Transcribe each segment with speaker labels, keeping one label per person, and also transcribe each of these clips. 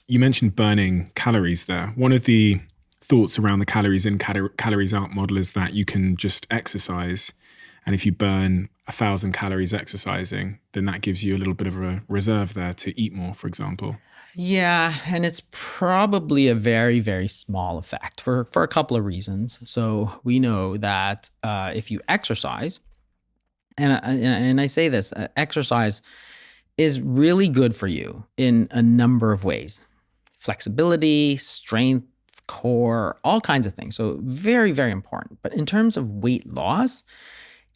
Speaker 1: You mentioned burning calories there. One of the thoughts around the calories in, calories out model is that you can just exercise. And if you burn 1,000 calories exercising, then that gives you a little bit of a reserve there to eat more, for example.
Speaker 2: Yeah, and it's probably a very, very small effect for a couple of reasons. So we know that if you exercise, and I say this, exercise is really good for you in a number of ways: flexibility, strength, core, all kinds of things. So very, very important. But in terms of weight loss,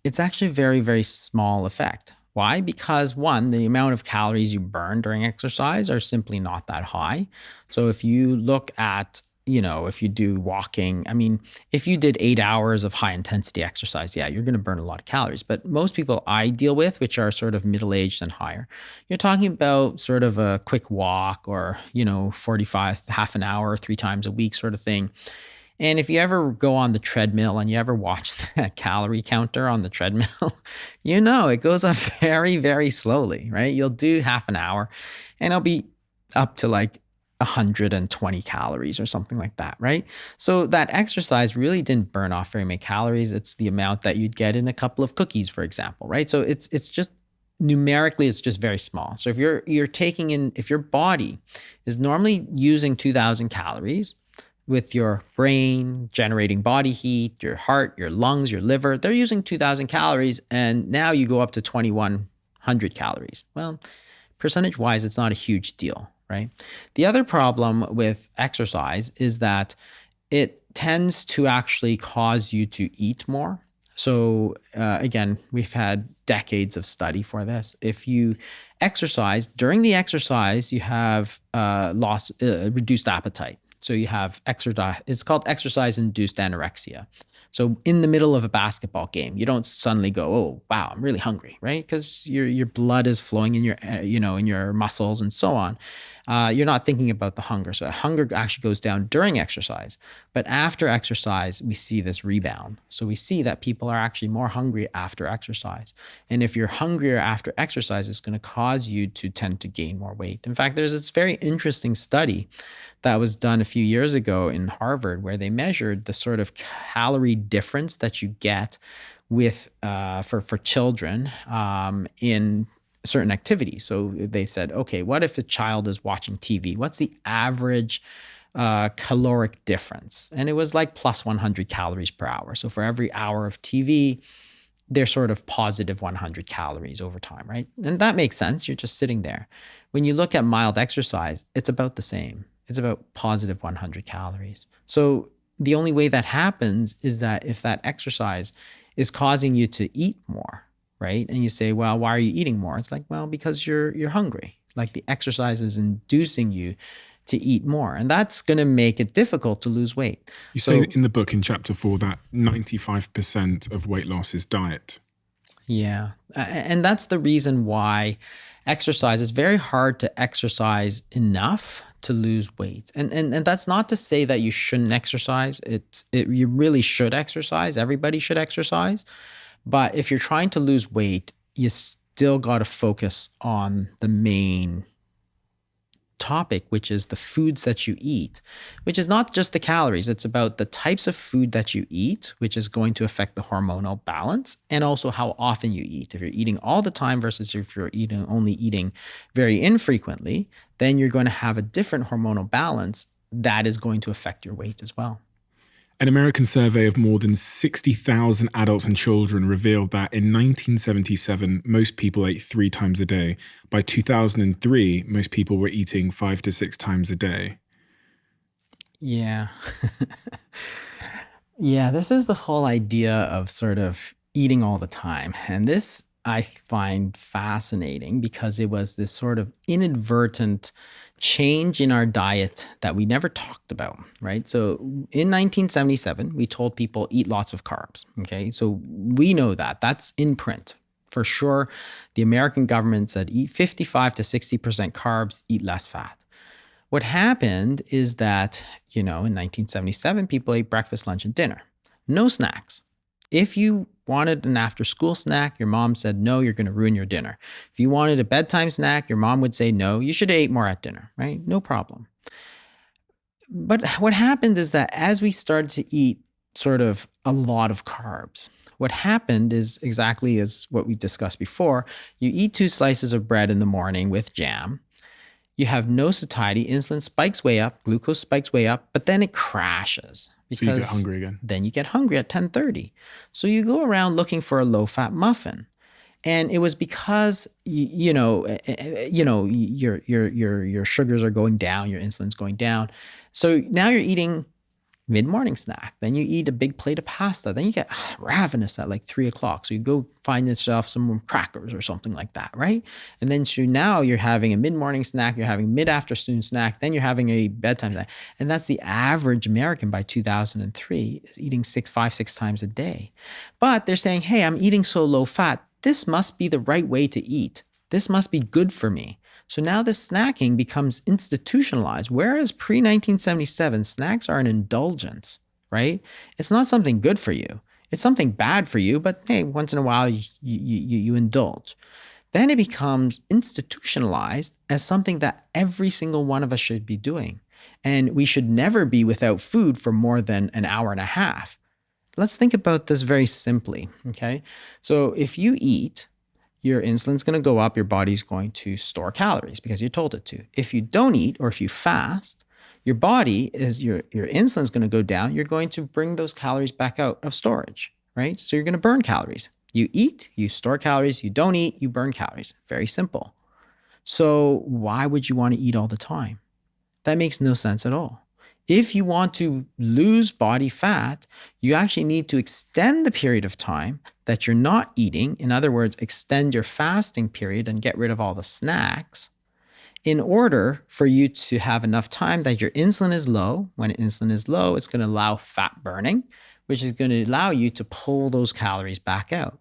Speaker 2: it's actually a very, very small effect. Why? Because one, the amount of calories you burn during exercise are simply not that high. So if you look at, if you do walking, I mean, if you did 8 hours of high intensity exercise, yeah, you're going to burn a lot of calories. But most people I deal with, which are sort of middle aged and higher, you're talking about sort of a quick walk or, 45, half an hour, 3 times a week sort of thing. And if you ever go on the treadmill and you ever watch the calorie counter on the treadmill, it goes up very, very slowly, right? You'll do half an hour and it'll be up to like 120 calories or something like that, right? So that exercise really didn't burn off very many calories. It's the amount that you'd get in a couple of cookies, for example, right? So it's just numerically, it's just very small. So if you're taking in, if your body is normally using 2,000 calories, with your brain generating body heat, your heart, your lungs, your liver, they're using 2,000 calories, and now you go up to 2,100 calories. Well, percentage wise, it's not a huge deal, right? The other problem with exercise is that it tends to actually cause you to eat more. So again, we've had decades of study for this. If you exercise, during the exercise, you have reduced appetite. So you have exercise, it's called exercise-induced anorexia. So in the middle of a basketball game, you don't suddenly go, "Oh, wow, I'm really hungry," right? Because your blood is flowing in your in your muscles and so on. You're not thinking about the hunger. So hunger actually goes down during exercise. But after exercise, we see this rebound. So we see that people are actually more hungry after exercise. And if you're hungrier after exercise, it's going to cause you to tend to gain more weight. In fact, there's this very interesting study that was done a few years ago in Harvard where they measured the sort of calorie difference that you get with for children in certain activities. So they said, okay, what if a child is watching TV? What's the average caloric difference? And it was like plus 100 calories per hour. So for every hour of TV, they're sort of positive 100 calories over time, right? And that makes sense. You're just sitting there. When you look at mild exercise, it's about the same. It's about positive 100 calories. So the only way that happens is that if that exercise is causing you to eat more, right? And you say, well, why are you eating more? It's like, well, because you're hungry. Like the exercise is inducing you to eat more. And that's going to make it difficult to lose weight.
Speaker 1: You say in the book in chapter 4 that 95% of weight loss is diet.
Speaker 2: Yeah. And that's the reason why exercise is very hard to exercise enough to lose weight. And that's not to say that you shouldn't exercise. You really should exercise. Everybody should exercise. But if you're trying to lose weight, you still got to focus on the main topic, which is the foods that you eat, which is not just the calories. It's about the types of food that you eat, which is going to affect the hormonal balance, and also how often you eat. If you're eating all the time versus if you're only eating very infrequently, then you're going to have a different hormonal balance that is going to affect your weight as well.
Speaker 1: An American survey of more than 60,000 adults and children revealed that in 1977, most people ate 3 times a day. By 2003, most people were eating 5 to 6 times a day.
Speaker 2: Yeah. Yeah, this is the whole idea of sort of eating all the time. And this I find fascinating because it was this sort of inadvertent change in our diet that we never talked about, right? So in 1977, we told people eat lots of carbs, okay? So we know that that's in print. For sure, the American government said eat 55 to 60% carbs, eat less fat. What happened is that, in 1977, people ate breakfast, lunch, and dinner. No snacks. If you wanted an after school snack, your mom said, no, you're going to ruin your dinner. If you wanted a bedtime snack, your mom would say, no, you should have ate more at dinner, right? No problem. But what happened is that as we started to eat sort of a lot of carbs, what happened is exactly as what we discussed before. You eat 2 slices of bread in the morning with jam. You have no satiety, insulin spikes way up, glucose spikes way up, but then it crashes
Speaker 1: So you get
Speaker 2: because
Speaker 1: hungry again.
Speaker 2: then you get hungry at 10:30. So you go around looking for a low-fat muffin. And it was because your sugars are going down, your insulin's going down. So now you're eating mid-morning snack. Then you eat a big plate of pasta. Then you get ravenous at like 3 o'clock. So you go find yourself some crackers or something like that, right? And then so now you're having a mid-morning snack, you're having mid-afternoon snack, then you're having a bedtime snack. And that's the average American by 2003 is eating 5-6 times a day. But they're saying, hey, I'm eating so low fat. This must be the right way to eat. This must be good for me. So now this snacking becomes institutionalized, whereas pre-1977, snacks are an indulgence, right? It's not something good for you. It's something bad for you, but hey, once in a while you indulge. Then it becomes institutionalized as something that every single one of us should be doing. And we should never be without food for more than an hour and a half. Let's think about this very simply, okay? So if you eat, your insulin's going to go up, your body's going to store calories because you told it to. If you don't eat or if you fast, your body is your insulin's going to go down. You're going to bring those calories back out of storage, right? So you're going to burn calories. You eat, you store calories. You don't eat, you burn calories. Very simple. So why would you want to eat all the time? That makes no sense at all. If you want to lose body fat, you actually need to extend the period of time that you're not eating. In other words, extend your fasting period and get rid of all the snacks in order for you to have enough time that your insulin is low. When insulin is low, it's going to allow fat burning, which is going to allow you to pull those calories back out.